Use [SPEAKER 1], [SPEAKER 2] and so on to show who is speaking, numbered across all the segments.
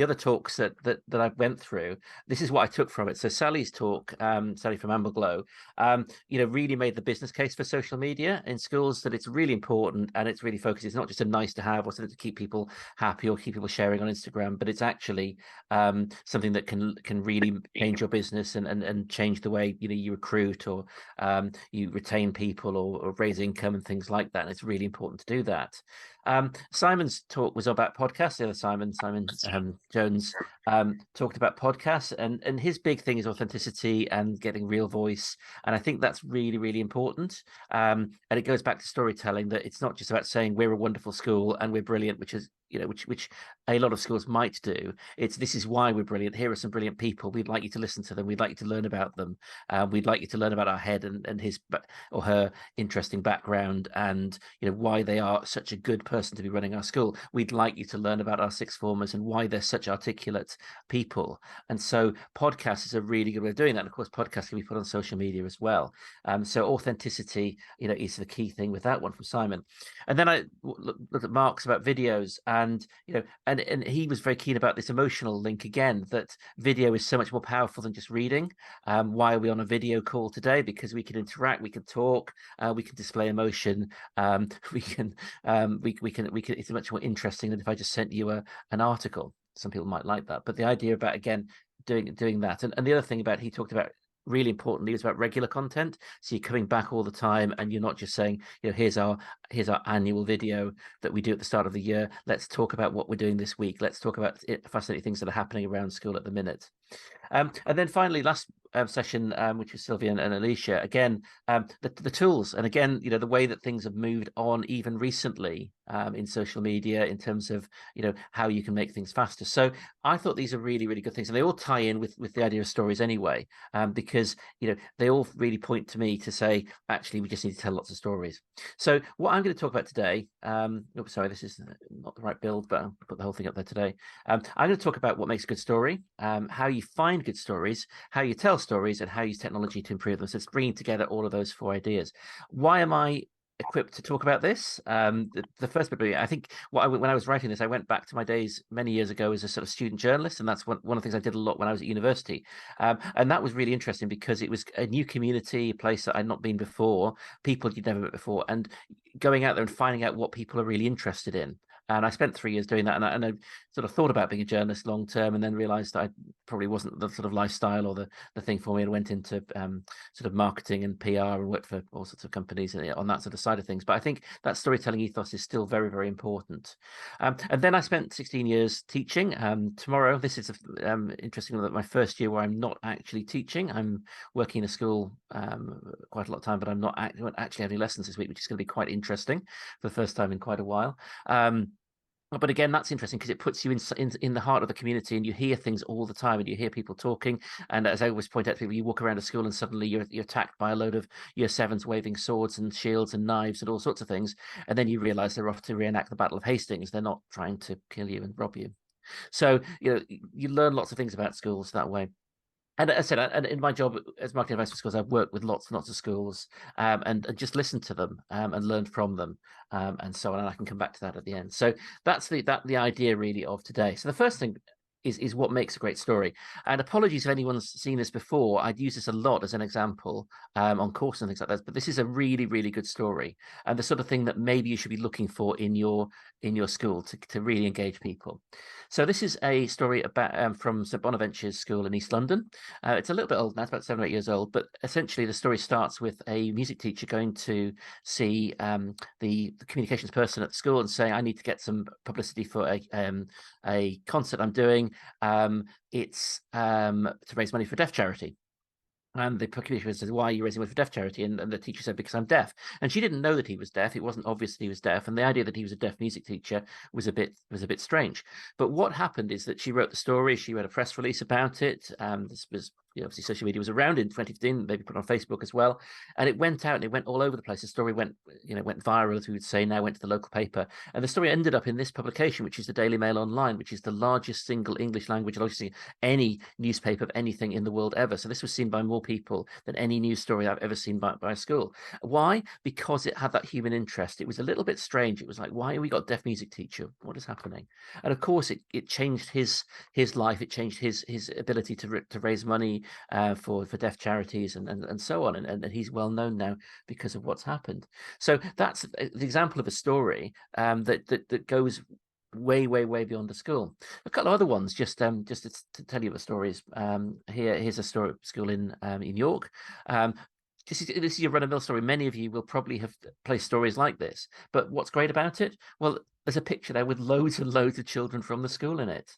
[SPEAKER 1] the other talks that I went through, this is what I took from it. So Sally's talk, Sally from Amberglow, really made the business case for social media in schools, that it's really important and it's really focused. It's not just a nice to have or something to keep people happy or keep people sharing on Instagram, but it's actually something that can really change your business and change the way you recruit or you retain people or raise income and things like that. And it's really important to do that. Simon's talk was about podcasts. The other Simon Jones, talked about podcasts, and his big thing is authenticity and getting real voice. And I think that's really, really important. And it goes back to storytelling, that it's not just about saying we're a wonderful school and we're brilliant, which is which a lot of schools might do. It's this is why we're brilliant. Here are some brilliant people. We'd like you to listen to them. We'd like you to learn about them. We'd like you to learn about our head and his or her interesting background, and why they are such a good person to be running our school. We'd like you to learn about our sixth formers and why they're such articulate people. And so podcasts is a really good way of doing that. And of course, podcasts can be put on social media as well. So authenticity, is the key thing with that one from Simon. And then I looked at Mark's about videos, and and he was very keen about this emotional link again, that video is so much more powerful than just reading. Why are we on a video call today? Because we can interact, we can talk, we can display emotion, we can it's much more interesting than if I just sent you an article. Some people might like that, but the idea about, again, doing that, and the other thing about, he talked about really importantly, is about regular content. So you're coming back all the time, and you're not just saying, here's our annual video that we do at the start of the year. Let's talk about what we're doing this week. Let's talk about fascinating things that are happening around school at the minute. And then finally, last session, which was Sylvia and Alicia, again, the tools, and again, the way that things have moved on even recently in social media, in terms of how you can make things faster. So I thought these are really, really good things, and they all tie in with the idea of stories anyway, because they all really point to me to say, actually, we just need to tell lots of stories. So what I'm going to talk about today, sorry, this is not the right build, but I'll put the whole thing up there today. I'm going to talk about what makes a good story, how you find good stories, how you tell stories, and how you use technology to improve them. So it's bringing together all of those 4 ideas. Why am I equipped to talk about this? The first bit, I think, when I was writing this, I went back to my days many years ago as a sort of student journalist, and that's one of the things I did a lot when I was at university. And that was really interesting because it was a new community, a place that I'd not been before, people you'd never met before, and going out there and finding out what people are really interested in. And I spent 3 years doing that, and I sort of thought about being a journalist long term, and then realised that I probably wasn't the sort of lifestyle or the thing for me, and went into sort of marketing and PR and worked for all sorts of companies on that sort of side of things. But I think that storytelling ethos is still very, very important. And then I spent 16 years teaching. Tomorrow, this is interesting, that my first year where I'm not actually teaching. I'm working in a school quite a lot of time, but I'm not actually having lessons this week, which is going to be quite interesting for the first time in quite a while. But again, that's interesting because it puts you in the heart of the community, and you hear things all the time, and you hear people talking. And as I always point out to people, you walk around a school and suddenly you're attacked by a load of year sevens waving swords and shields and knives and all sorts of things. And then you realize they're off to reenact the Battle of Hastings. They're not trying to kill you and rob you. So, you learn lots of things about schools that way. And as I said, and in my job as marketing advisor for schools, I've worked with lots and lots of schools, and just listened to them and learned from them, and so on. And I can come back to that at the end. So that's the idea really of today. So the first thing is what makes a great story. And apologies if anyone's seen this before. I'd use this a lot as an example on courses and things like that. But this is a really, really good story, and the sort of thing that maybe you should be looking for in your school to really engage people. So this is a story about from St Bonaventure's School in East London. It's a little bit old now; it's about 7 or 8 years old. But essentially, the story starts with a music teacher going to see the communications person at the school and saying, "I need to get some publicity for a concert I'm doing. It's to raise money for deaf charity." And the communicator says, "Why are you raising money for deaf charity?" And the teacher said, "Because I'm deaf." And she didn't know that he was deaf. It wasn't obvious that he was deaf. And the idea that he was a deaf music teacher was a bit strange. But what happened is that she wrote the story. She wrote a press release about it. This was obviously social media was around in 2015, maybe put on Facebook as well, and it went out and it went all over the place. The story went viral, as we would say now, went to the local paper, and the story ended up in this publication, which is the Daily Mail Online, which is the largest single English language, obviously, any newspaper of anything in the world ever. So this was seen by more people than any news story I've ever seen by a school. Why? Because it had that human interest. It was a little bit strange. It was like, why have we got a deaf music teacher? What is happening? And of course, it changed his life. It changed his ability to raise money for deaf charities and so on. And he's well known now because of what's happened. So that's the example of a story that goes way beyond the school. A couple of other ones, just to tell you the stories. Here's a story school in York. This is your run-of-mill story. Many of you will probably have placed stories like this, but what's great about it? Well, there's a picture there with loads and loads of children from the school in it.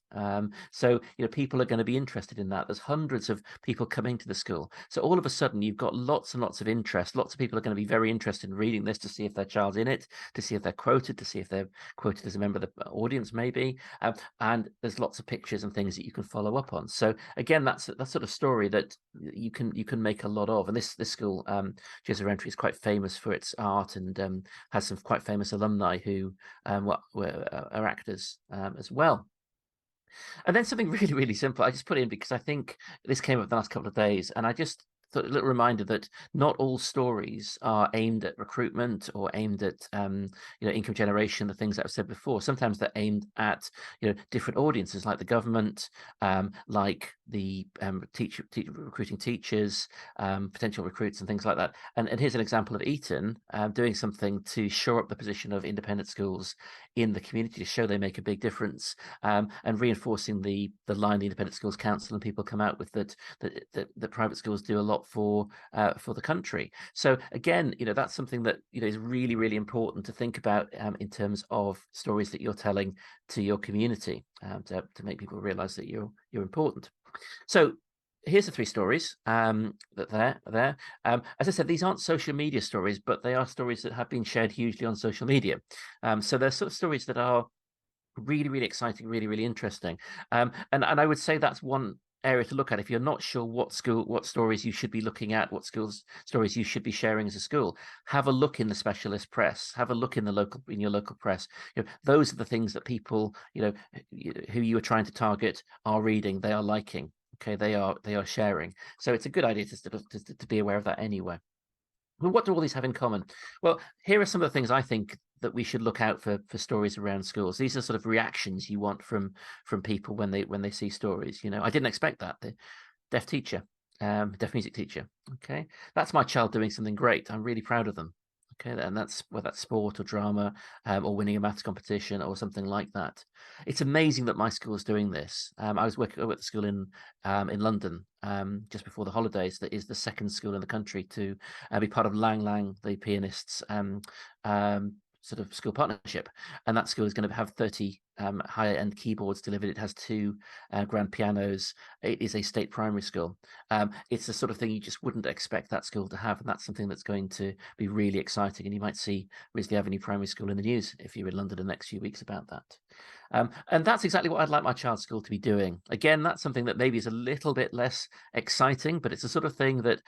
[SPEAKER 1] So, people are going to be interested in that. There's hundreds of people coming to the school. So all of a sudden, you've got lots and lots of interest. Lots of people are going to be very interested in reading this to see if their child's in it, to see if they're quoted, to see if they're quoted as a member of the audience, maybe. And there's lots of pictures and things that you can follow up on. So again, that's sort of story that you can make a lot of. And this school, Roundtree, is quite famous for its art and has some quite famous alumni who are actors as well. And then something really simple I just put in because I think this came up the last couple of days, and I just thought a little reminder that not all stories are aimed at recruitment or aimed at income generation, the things that I've said before. Sometimes they're aimed at different audiences, like the government, like the recruiting teachers, potential recruits and things like that. And here's an example of Eton doing something to shore up the position of independent schools in the community, to show they make a big difference, and reinforcing the line the Independent Schools Council and people come out with that private schools do a lot for the country. So again, that's something that is really important to think about in terms of stories that you're telling to your community, to make people realize that you're important. So here's the three stories that they're there. As I said, these aren't social media stories, but they are stories that have been shared hugely on social media. So they're sort of stories that are really exciting, really interesting. And I would say that's one area to look at if you're not sure what stories you should be looking at, what stories you should be sharing as a school. Have a look in the specialist press, have a look in your local press. Those are the things that people who you are trying to target are reading, they are liking. Okay, they are sharing. So it's a good idea to be aware of that anyway. Well, what do all these have in common? Well, here are some of the things I think that we should look out for stories around schools. These are sort of reactions you want from people when they see stories. I didn't expect that. The deaf teacher, deaf music teacher. Okay, that's my child doing something great. I'm really proud of them. Okay, and that's whether that's sport or drama, or winning a maths competition or something like that. It's amazing that my school is doing this. I was working at the school in London just before the holidays. That is the second school in the country to be part of Lang Lang, the pianists' sort of school partnership, and that school is going to have 30 higher end keyboards delivered. It has 2 grand pianos. It is a state primary school. It's the sort of thing you just wouldn't expect that school to have, and that's something that's going to be really exciting. And you might see Risley Avenue Primary School in the news if you're in London in the next few weeks about that. And that's exactly what I'd like my child's school to be doing. Again, that's something that maybe is a little bit less exciting, but it's the sort of thing that,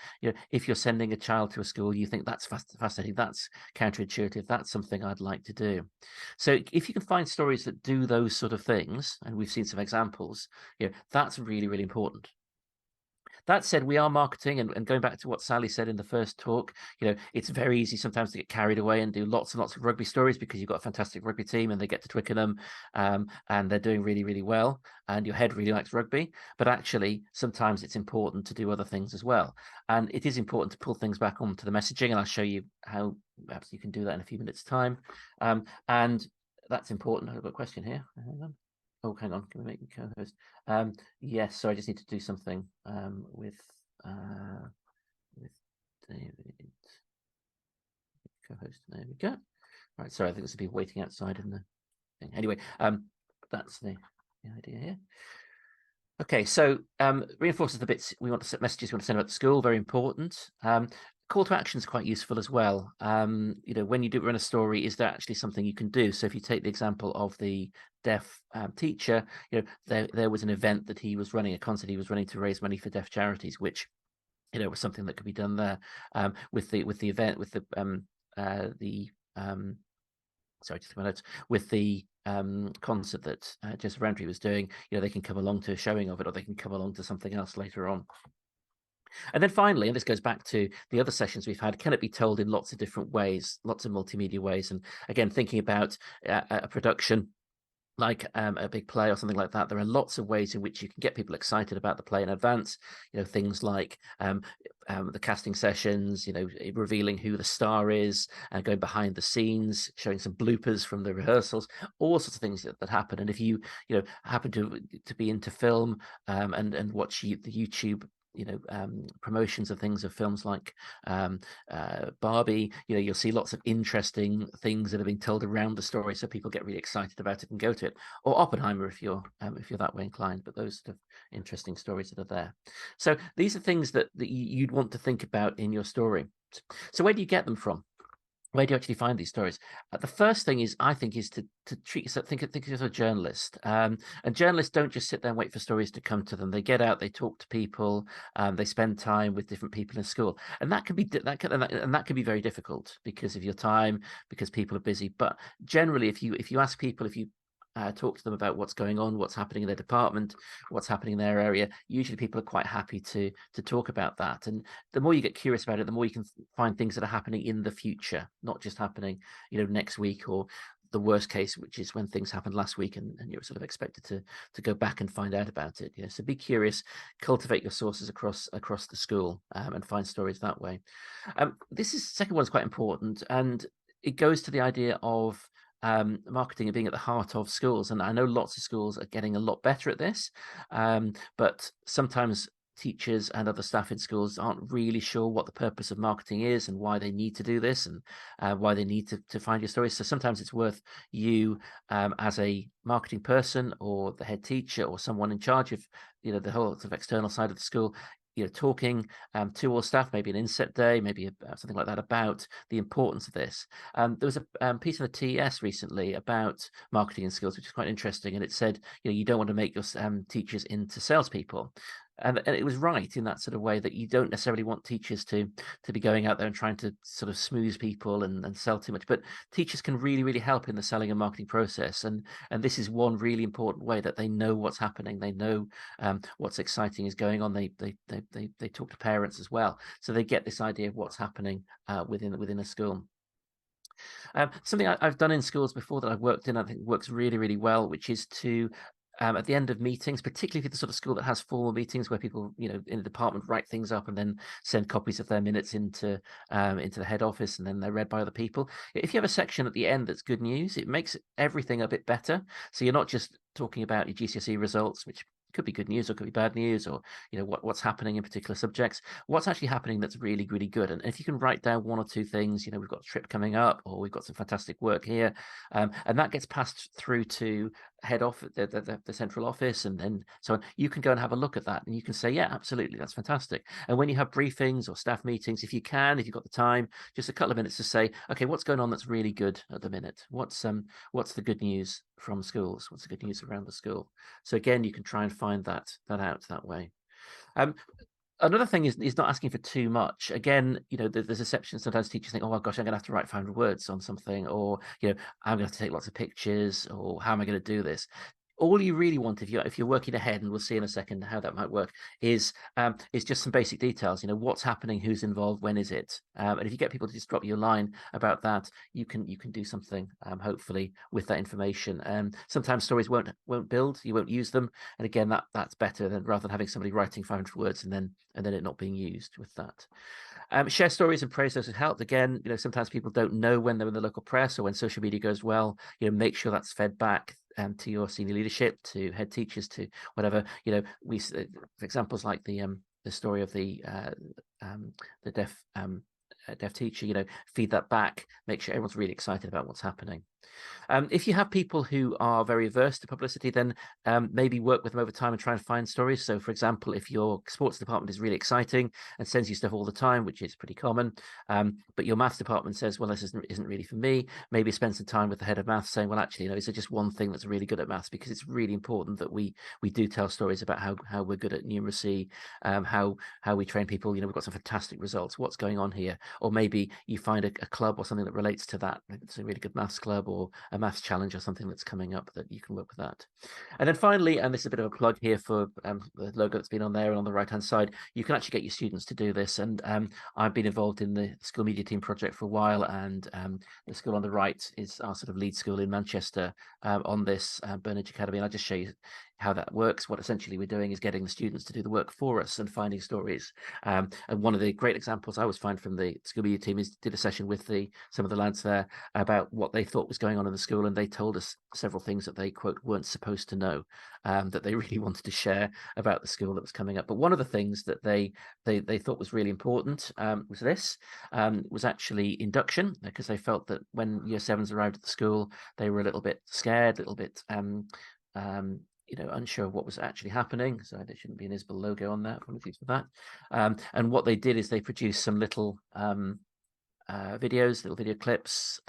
[SPEAKER 1] if you're sending a child to a school, you think that's fascinating, that's counterintuitive, that's something I'd like to do. So if you can find stories that do those sort of things, and we've seen some examples, that's really important. That said, we are marketing, and going back to what Sally said in the first talk, it's very easy sometimes to get carried away and do lots and lots of rugby stories because you've got a fantastic rugby team and they get to Twickenham and they're doing really well, and your head really likes rugby. But actually, sometimes it's important to do other things as well. And it is important to pull things back onto the messaging, and I'll show you how perhaps you can do that in a few minutes' time. And that's important. I've got a question here. Hang on. Oh, hang on. Can we make me co-host? Yes. So I just need to do something with David. Co-host. There we go. All right. Sorry, I think there's some people waiting outside in the thing. Anyway, that's the idea here. Okay. So reinforces the bits we want to set, messages we want to send about the school. Very important. Call to action is quite useful as well. When you do run a story, is there actually something you can do? So if you take the example of the deaf teacher, you know, there was an event that he was running, a concert he was running to raise money for deaf charities, which, you know, was something that could be done there. With the event, with sorry, just my notes, with the concert that Joseph Roundtree was doing, you know, they can come along to a showing of it, or they can come along to something else later on. And then finally, and this goes back to the other sessions we've had, can it be told in lots of different ways, lots of multimedia ways? And again, thinking about a production like a big play or something like that, there are lots of ways in which you can get people excited about the play in advance. You know, things like the casting sessions, you know, revealing who the star is, and going behind the scenes, showing some bloopers from the rehearsals, all sorts of things that happen. And if you happen to be into film and watch the YouTube, you know, promotions of things, of films like Barbie, you know, you'll see lots of interesting things that are being told around the story, so people get really excited about it and go to it. Or Oppenheimer, if you're that way inclined. But those sort of interesting stories that are there. So these are things that you'd want to think about in your story. So where do you get them from? Where do you actually find these stories? The first thing is, I think, is to treat yourself, think of yourself as a journalist. And journalists don't just sit there and wait for stories to come to them. They get out, they talk to people, they spend time with different people in school, and that can be be very difficult because of your time, because people are busy. But generally, if you ask people, if you talk to them about what's going on, what's happening in their department, what's happening in their area, usually people are quite happy to talk about that. And the more you get curious about it, the more you can find things that are happening in the future, not just happening, you know, next week, or the worst case, which is when things happened last week and you're sort of expected to go back and find out about it. You know, so be curious, cultivate your sources across the school, and find stories that way. This second one is quite important, and it goes to the idea of marketing and being at the heart of schools. And I know lots of schools are getting a lot better at this, but sometimes teachers and other staff in schools aren't really sure what the purpose of marketing is and why they need to do this, and why they need to find your stories. So sometimes it's worth you, as a marketing person or the head teacher or someone in charge of, you know, the whole sort of external side of the school, you know, talking to all staff, maybe an inset day, maybe something like that, about the importance of this. There was a piece in the TES recently about marketing in schools, which is quite interesting, and it said, you know, you don't want to make your teachers into salespeople. And it was right in that sort of way, that you don't necessarily want teachers to be going out there and trying to sort of smooth people and sell too much. But teachers can really, really help in the selling and marketing process. And this is one really important way, that they know what's happening. They know what's exciting is going on. They talk to parents as well, so they get this idea of what's happening within a school. Something I've done in schools before that I've worked in, I think works really, really well, which is to at the end of meetings, particularly if you're the sort of school that has formal meetings where people, you know, in the department write things up and then send copies of their minutes into the head office, and then they're read by other people. If you have a section at the end that's good news, it makes everything a bit better. So you're not just talking about your GCSE results, which could be good news or could be bad news, or, you know, what's happening in particular subjects. What's actually happening that's really, really good. And if you can write down one or two things, you know, we've got a trip coming up, or we've got some fantastic work here, and that gets passed through to head off the central office, and then so on, you can go and have a look at that, and you can say, yeah, absolutely, that's fantastic. And when you have briefings or staff meetings, if you've got the time, just a couple of minutes to say, okay, what's going on that's really good at the minute? What's the good news from schools? What's the good news around the school? So again, you can try and find that out that way. Another thing is not asking for too much. Again, you know, there's a section, sometimes teachers think, oh my gosh, I'm gonna have to write 500 words on something, or, you know, I'm gonna have to take lots of pictures, or how am I going to do this? All you really want, if you're working ahead, and we'll see in a second how that might work, is just some basic details. You know, what's happening, who's involved, when is it? And if you get people to just drop you a line about that, you can do something, hopefully, with that information. Sometimes stories won't build, you won't use them, and again, that's better than rather than having somebody writing 500 words and then it not being used with that. Share stories and praise those who helped. Again, you know, sometimes people don't know when they're in the local press or when social media goes well. You know, make sure that's fed back to your senior leadership, to head teachers, to whatever. You know, examples like the story of the deaf teacher. You know, feed that back. Make sure everyone's really excited about what's happening. If you have people who are very averse to publicity, then maybe work with them over time and try and find stories. So, for example, if your sports department is really exciting and sends you stuff all the time, which is pretty common, but your maths department says, well, this isn't really for me, maybe spend some time with the head of maths saying, well, actually, is there just one thing that's really good at maths? Because it's really important that we do tell stories about how we're good at numeracy, how we train people. We've got some fantastic results. What's going on here? Or maybe you find a club or something that relates to that. Maybe it's a really good maths club or a maths challenge or something that's coming up that you can work with that. And then finally, and this is a bit of a plug here for the logo that's been on there and on the right hand side, you can actually get your students to do this. And I've been involved in the school media team project for a while, and the school on the right is our sort of lead school in Manchester on this, Burnage Academy. And I'll just show you how that works. What essentially we're doing is getting the students to do the work for us and finding stories. And one of the great examples I always find from the school media team is did a session with some of the lads there about what they thought was going on in the school, and they told us several things that they, quote, weren't supposed to know, that they really wanted to share about the school that was coming up. But one of the things that they thought was really important was actually induction, because they felt that when year sevens arrived at the school, they were a little bit scared, a little bit unsure of what was actually happening. So there shouldn't be an ISBL logo on there. Apologies for that. And what they did is they produced some little videos, little video clips,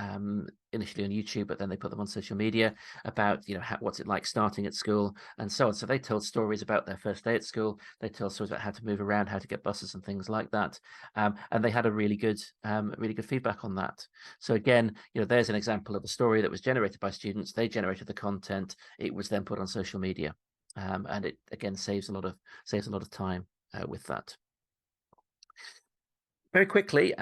[SPEAKER 1] initially on YouTube, but then they put them on social media about, what's it like starting at school and so on. So they told stories about their first day at school. They told stories about how to move around, how to get buses and things like that. And they had a really good feedback on that. So again, there's an example of a story that was generated by students. They generated the content. It was then put on social media. And it again saves a lot of time with that. Very quickly,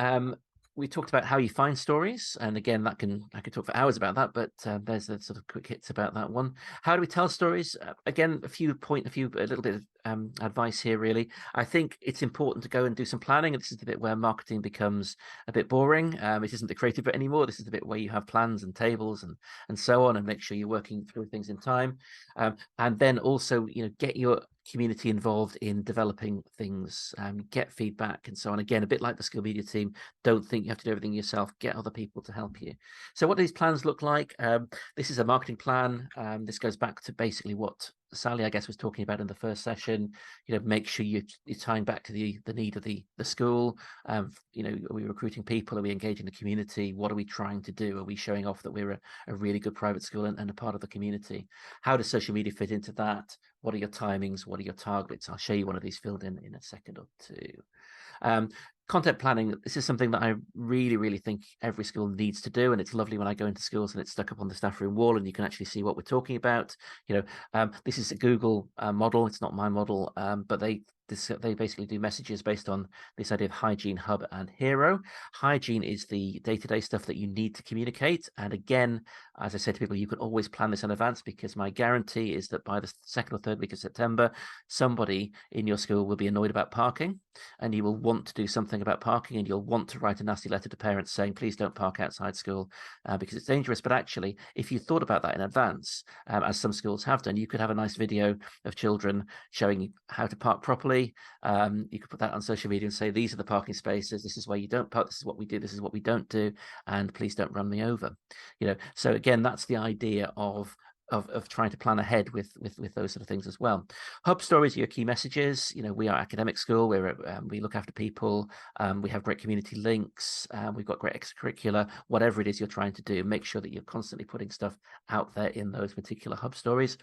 [SPEAKER 1] we talked about how you find stories, and again, I could talk for hours about that, but there's the sort of quick hits about that one. How do we tell stories? Again, a little bit of advice here, really. I think it's important to go and do some planning, and this is the bit where marketing becomes a bit boring. It isn't the creative bit anymore. This is the bit where you have plans and tables and so on, and make sure you're working through things in time. And then also, get your community involved in developing things, get feedback and so on. Again, a bit like the school media team, don't think you have to do everything yourself, get other people to help you. So what do these plans look like? This is a marketing plan. This goes back to basically what Sally, I guess, was talking about in the first session. Make sure you're tying back to the need of the school. Are we recruiting people? Are we engaging the community? What are we trying to do? Are we showing off that we're a really good private school and a part of the community? How does social media fit into that? What are your timings? What are your targets? I'll show you one of these filled in a second or two. Content planning, this is something that I really, really think every school needs to do. And it's lovely when I go into schools and it's stuck up on the staff room wall and you can actually see what we're talking about. This is a Google model. It's not my model, but they basically do messages based on this idea of hygiene, hub, and hero. Hygiene is the day-to-day stuff that you need to communicate. And again, as I said to people, you can always plan this in advance, because my guarantee is that by the second or third week of September, somebody in your school will be annoyed about parking, and you will want to do something about parking, and you'll want to write a nasty letter to parents saying, please don't park outside school because it's dangerous. But actually, if you thought about that in advance, as some schools have done, you could have a nice video of children showing you how to park properly. You could put that on social media and say, these are the parking spaces, this is where you don't park, this is what we do, this is what we don't do, and please don't run me over. So again, that's the idea of trying to plan ahead with those sort of things as well. Hub stories are your key messages. We are academic school. We look after people. We have great community links. We've got great extracurricular. Whatever it is you're trying to do, make sure that you're constantly putting stuff out there in those particular hub stories.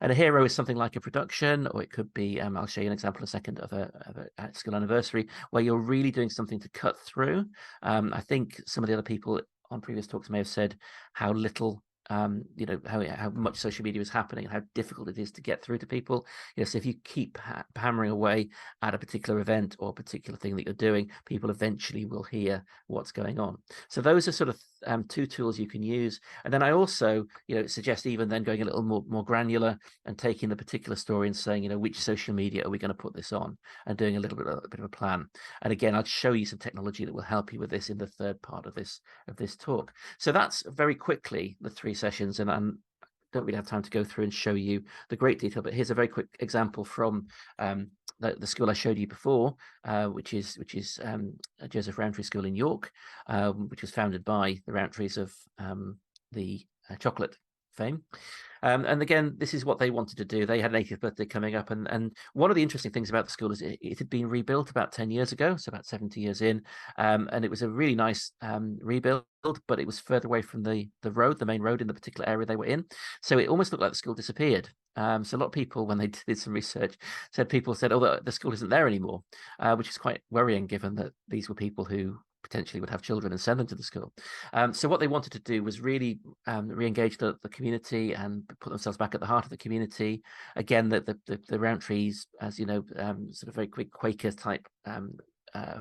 [SPEAKER 1] And a hero is something like a production, or it could be, I'll show you an example in a second of a school anniversary, where you're really doing something to cut through. I think some of the other people on previous talks may have said how little how much social media is happening and how difficult it is to get through to people. So if you keep hammering away at a particular event or a particular thing that you're doing, people eventually will hear what's going on. So those are sort of two tools you can use. And then I also suggest even then going a little more granular and taking the particular story and saying, which social media are we going to put this on, and doing a bit of a plan. And again, I'll show you some technology that will help you with this in the third part of this talk. So that's very quickly the three sessions, and I don't really have time to go through and show you the great detail, but here's a very quick example from the school I showed you before, which is Joseph Roundtree School in York, which was founded by the Rowntrees of the chocolate fame. And again, this is what they wanted to do. They had an 80th birthday coming up, and one of the interesting things about the school is it had been rebuilt about 10 years ago, so about 70 years in, and it was a really nice rebuild, but it was further away from the road, the main road in the particular area they were in, so it almost looked like the school disappeared. So a lot of people, when they did some research, people said, "Oh, the school isn't there anymore," which is quite worrying, given that these were people who potentially would have children and send them to the school. So what they wanted to do was really re-engage the community and put themselves back at the heart of the community. Again, the Roundtrees, as you know, sort of very quick Quaker type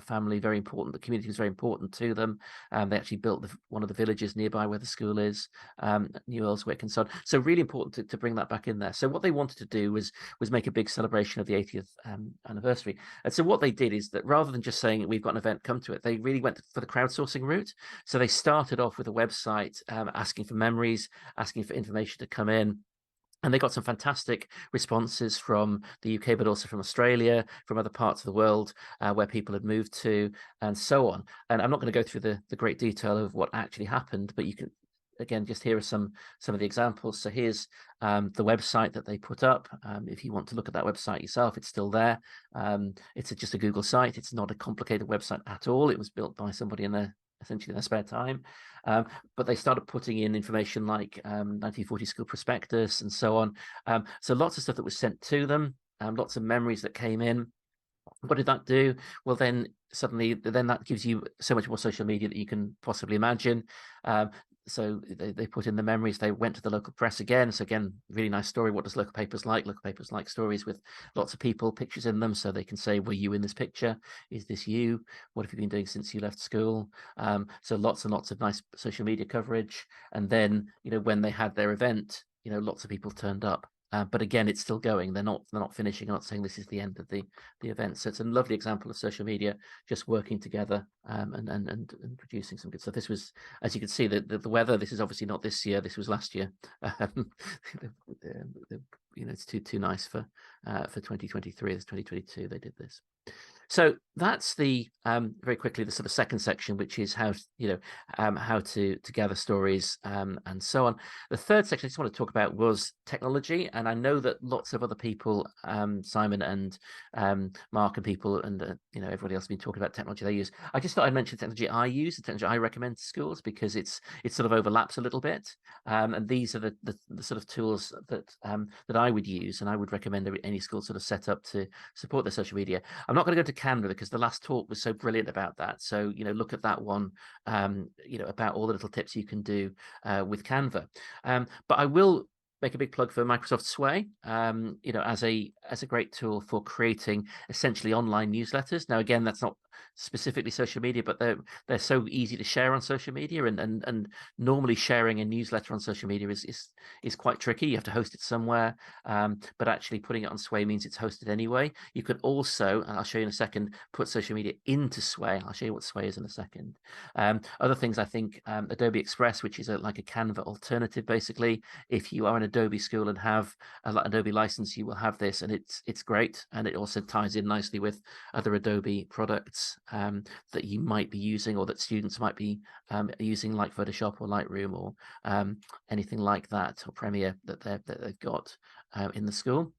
[SPEAKER 1] family, very important. The community was very important to them. They actually built one of the villages nearby where the school is, New Earlswick and so on. So really important to bring that back in there. So what they wanted to do was make a big celebration of the 80th anniversary. And so what they did is that rather than just saying we've got an event, come to it, they really went for the crowdsourcing route. So they started off with a website asking for memories, asking for information to come in. And they got some fantastic responses from the UK, but also from Australia, from other parts of the world where people had moved to, and so on. And I'm not going to go through the great detail of what actually happened, but you can, again, just here are some of the examples. So here's the website that they put up. If you want to look at that website yourself, it's still there. It's just a Google site. It's not a complicated website at all. It was built by somebody essentially in their spare time. But they started putting in information like 1940 school prospectus and so on. So lots of stuff that was sent to them, lots of memories that came in. What did that do? Well, then suddenly, that gives you so much more social media that you can possibly imagine. So they put in the memories. They went to the local press again. So again, really nice story. What does local papers like? Local papers like stories with lots of people, pictures in them, so they can say, were you in this picture? Is this you? What have you been doing since you left school? So lots and lots of nice social media coverage. And then, when they had their event, lots of people turned up. But again, it's still going. They're not finishing. I'm not saying this is the end of the event. So it's a lovely example of social media just working together and producing some good stuff. This was, as you can see, the weather. This is obviously not this year. This was last year. It's too nice for 2023. It's 2022. They did this. So that's the very quickly the sort of second section, which is how to gather stories and so on. The third section I just want to talk about was technology, and I know that lots of other people, Simon and Mark and people, and everybody else have been talking about technology they use. I just thought I'd mention the technology I use, the technology I recommend to schools, because it sort of overlaps a little bit, and these are the sort of tools that I would use, and I would recommend any school sort of set up to support their social media. I'm not going to go to Canva because the last talk was so brilliant about that. So, look at that one, about all the little tips you can do with Canva. But I will make a big plug for Microsoft Sway, as a great tool for creating essentially online newsletters. Now, again, that's not specifically social media, but they're so easy to share on social media, and normally sharing a newsletter on social media is quite tricky. You have to host it somewhere, but actually putting it on Sway means it's hosted anyway. You could also, and I'll show you in a second, put social media into Sway. I'll show you what Sway is in a second. Other things, I think, Adobe Express, which is like a Canva alternative, basically. If you are an Adobe school and have an Adobe license, you will have this, and it's great, and it also ties in nicely with other Adobe products that you might be using, or that students might be using, like Photoshop or Lightroom or anything like that, or Premiere that they've got in the school.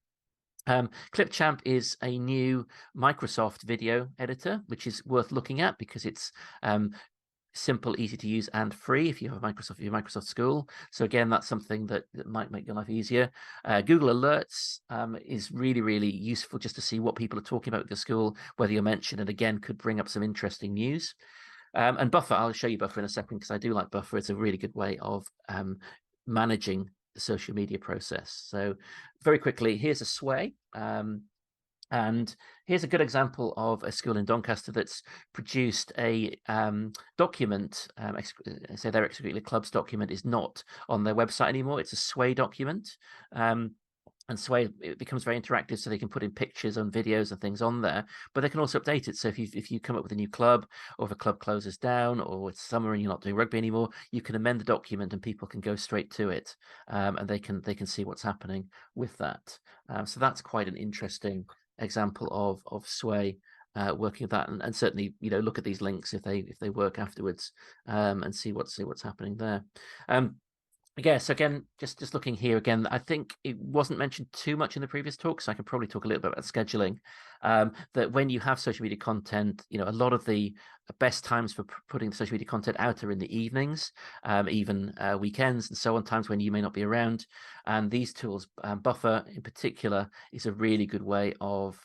[SPEAKER 1] Clipchamp is a new Microsoft video editor, which is worth looking at because it's simple, easy to use, and free if you have your Microsoft school. So again, that's something that might make your life easier. Google Alerts is really, really useful just to see what people are talking about with your school, whether you're mentioned, and again, could bring up some interesting news. And Buffer, I'll show you Buffer in a second because I do like Buffer. It's a really good way of managing the social media process. So very quickly, here's a Sway. And here's a good example of a school in Doncaster that's produced a document. Say their extracurricular clubs document is not on their website anymore. It's a Sway document. And Sway, it becomes very interactive, so they can put in pictures and videos and things on there, but they can also update it. So if you come up with a new club, or if a club closes down, or it's summer and you're not doing rugby anymore, you can amend the document and people can go straight to it, and they can see what's happening with that. So that's quite an interesting example of Sway working with that, and certainly look at these links if they work afterwards, and see what's happening there. Yes, again, just looking here again, I think it wasn't mentioned too much in the previous talk, so I can probably talk a little bit about scheduling. That when you have social media content, a lot of the best times for putting social media content out are in the evenings, even weekends and so on, times when you may not be around. And these tools, Buffer in particular, is a really good way of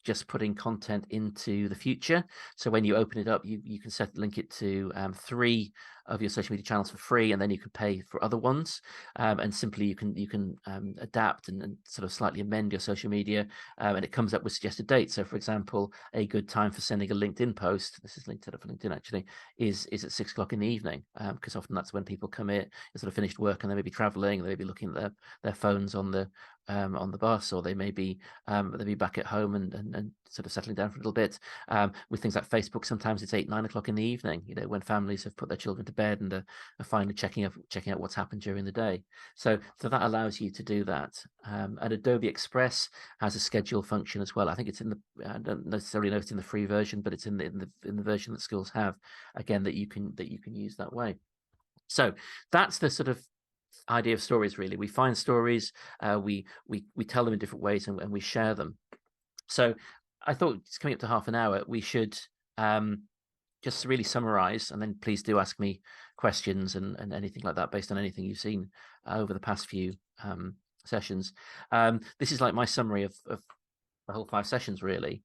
[SPEAKER 1] just putting content into the future. So when you open it up, you can link it to 3 of your social media channels for free, and then you can pay for other ones. And simply you can adapt and sort of slightly amend your social media, and it comes up with suggested dates. So, for example, a good time for sending a LinkedIn post, this is linked to LinkedIn actually, is at 6 o'clock in the evening, because often that's when people come in, sort of finished work, and they may be traveling, they may be looking at their phones on the bus, or they may be back at home and sort of settling down for a little bit. With things like Facebook, sometimes it's 8, 9 o'clock in the evening, when families have put their children to bed and are finally checking out what's happened during the day. So that allows you to do that. And Adobe Express has a schedule function as well. I think it's in the, I don't necessarily know if it's in the free version, but it's in the version that schools have, again, that you can use that way. So that's the sort of idea of stories. Really, we find stories, we tell them in different ways, and we share them. So I thought, it's coming up to half an hour, we should just really summarize, and then please do ask me questions and anything like that based on anything you've seen over the past few sessions. This is like my summary of the whole 5 sessions, really,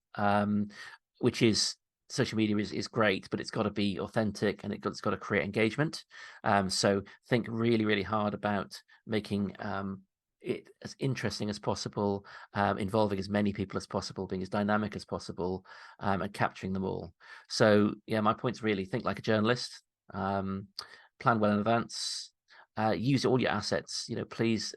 [SPEAKER 1] which is, social media is great, but it's got to be authentic, and it's got to create engagement. So think really, really hard about making it as interesting as possible, involving as many people as possible, being as dynamic as possible, and capturing them all. So yeah, my point's really, think like a journalist, plan well in advance, use all your assets. Please,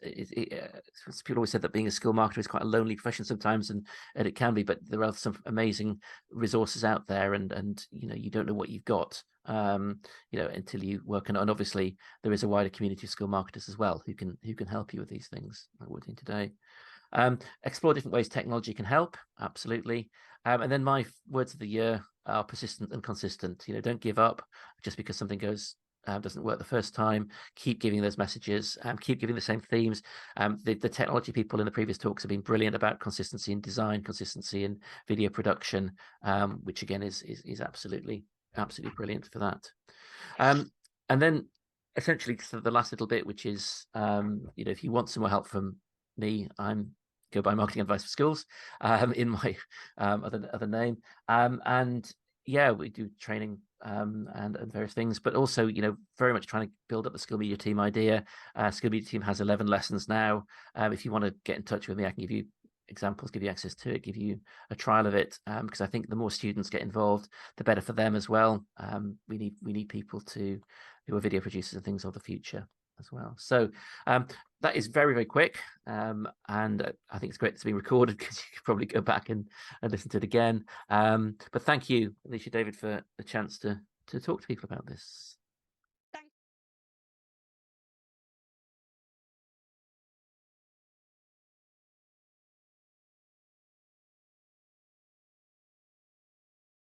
[SPEAKER 1] people always said that being a skill marketer is quite a lonely profession sometimes, and it can be, but there are some amazing resources out there, and you don't know what you've got until you work on it. And obviously there is a wider community of skill marketers as well who can help you with these things, like we're doing today. Explore different ways technology can help, absolutely. And then my words of the year are persistent and consistent. Don't give up just because something doesn't work the first time. Keep giving those messages, keep giving the same themes. The technology people in the previous talks have been brilliant about consistency in design, consistency in video production, which again is absolutely brilliant for that. And then essentially, so the last little bit, which is, if you want some more help from me, I'm Go By Marketing Advice for Schools, in my other name. And yeah, we do training and various things, but also, very much trying to build up the Skill Media Team idea. Skill Media Team has 11 lessons now. If you want to get in touch with me, I can give you examples, give you access to it, give you a trial of it, because I think the more students get involved, the better for them as well. We need people who are video producers and things of the future as well. So that is very, very quick, and I think it's great it's being recorded, because you could probably go back and listen to it again. But thank you, Alicia, David, for the chance to talk to people about this.